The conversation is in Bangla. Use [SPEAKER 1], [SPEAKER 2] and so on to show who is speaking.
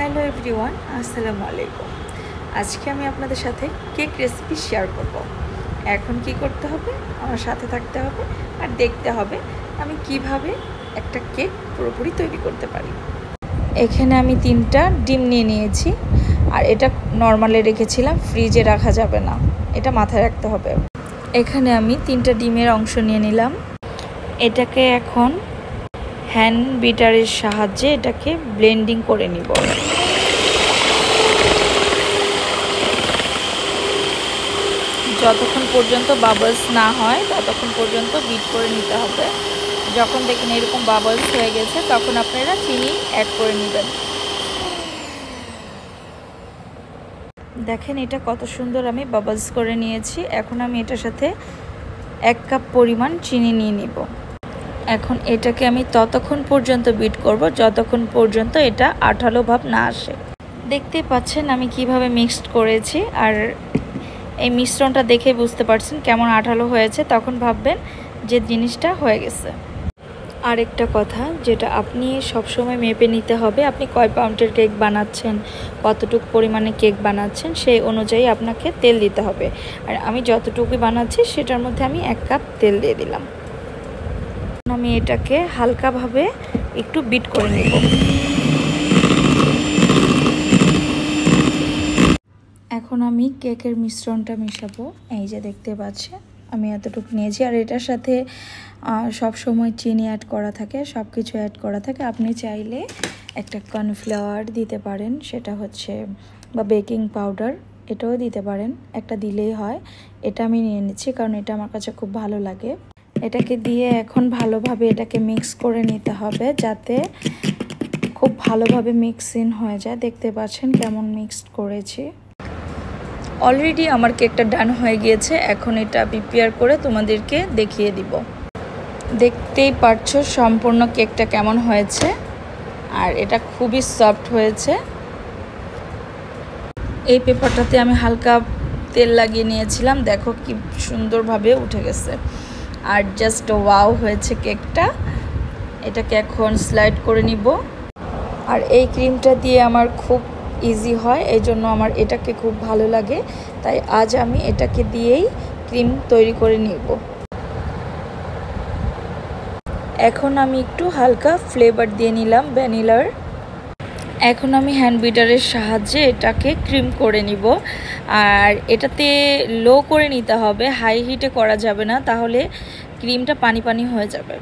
[SPEAKER 1] হ্যালো এভরিওয়ান, আসসালামু আলাইকুম। আজকে আমি আপনাদের সাথে কেক রেসিপি শেয়ার করব। এখন কি করতে হবে, আমার সাথে থাকতে হবে আর দেখতে হবে আমি কিভাবে একটা কেক পুরোপুরি তৈরি করতে পারি। এখানে আমি 3টা ডিম নিয়ে নিয়েছি, আর এটা নর্মালে রেখেছিলাম, ফ্রিজে রাখা যাবে না, এটা মাথায় রাখতে হবে। এখানে আমি 3টা ডিমের অংশ নিয়ে নিলাম। এটাকে এখন হ্যান্ড বিটারের সাহায্যে এটাকে ব্লেন্ডিং করে নিব। যতক্ষণ পর্যন্ত বাবলস না হয় ততক্ষণ পর্যন্ত বিট করে নিতে হবে। যখন দেখেন এরকম বাবলস হয়ে গেছে তখন আপনারা চিনি অ্যাড করে নেবেন। দেখেন এটা কত সুন্দর আমি বাবলস করে নিয়েছি। এখন আমি এটার সাথে 1 কাপ পরিমাণ চিনি নিয়ে নিব। এখন এটাকে আমি ততক্ষণ পর্যন্ত বিট করব যতক্ষণ পর্যন্ত এটা আঠালো ভাব না আসে। দেখতে পাচ্ছেন আমি কিভাবে মিক্সড করেছি, আর এই মিশ্রণটা দেখে বুঝতে পারছেন কেমন আঠালো হয়েছে। তখন ভাববেন যে জিনিসটা হয়ে গেছে। আরেকটা কথা, যেটা আপনি সবসময় মেপে নিতে হবে, আপনি কয় পাউন্ডের কেক বানাচ্ছেন, কতটুকু পরিমাণে কেক বানাচ্ছেন, সেই অনুযায়ী আপনাকে তেল দিতে হবে। আর আমি যতটুকু বানাচ্ছি সেটার মধ্যে আমি 1 কাপ তেল দিয়ে দিলাম। আমি এটাকে হালকাভাবে একটু বিট করে নেব। এখন আমি কেকের মিশ্রণটা মিশাবো। এই যে দেখতে পাচ্ছেন আমি এতটুকু নিয়েছি, আর এটার সাথে সব সময় চিনি অ্যাড করা থাকে, সব কিছু অ্যাড করা থাকে। আপনি চাইলে একটা কর্নফ্লাওয়ার দিতে পারেন, সেটা হচ্ছে বা বেকিং পাউডার, এটাও দিতে পারেন, একটা দিলেই হয়। এটা আমি নিয়ে নিচ্ছি কারণ এটা আমার কাছে খুব ভালো লাগে। এটাকে দিয়ে এখন ভালোভাবে এটাকে মিক্স করে নিতে হবে, যাতে খুব ভালোভাবে মিক্স ইন হয়ে যায়। দেখতে পাচ্ছেন কেমন মিক্সড করেছি। অলরেডি আমার কেকটা ডান হয়ে গিয়েছে। এখন এটা প্রিপেয়ার করে তোমাদেরকে দেখিয়ে দিব। দেখতেই পারছো সম্পূর্ণ কেকটা কেমন হয়েছে, আর এটা খুবই সফট হয়েছে। এই পেপারটাতে আমি হালকা তেল লাগিয়ে নিয়েছিলাম, দেখো কি সুন্দরভাবে উঠে গেছে, আর জাস্ট ওয়াও হয়েছে কেকটা। এটাকে এখন স্লাইড করে নিব। আর এই ক্রিমটা দিয়ে আমার খুব ইজি হয়, এই জন্য আমার এটাকে খুব ভালো লাগে, তাই আজ আমি এটাকে দিয়েই ক্রিম তৈরি করে নিব। এখন আমি একটু হালকা ফ্লেভার দিয়ে নিলাম ভ্যানিলার। এখন আমি হ্যান্ড বিটারের সাহায্যে এটাকে ক্রিম করে নিব। আর এটাতে লো করে নিতে হবে, হাই হিটে করা যাবে না, তাহলে ক্রিমটা পানি পানি হয়ে যাবে।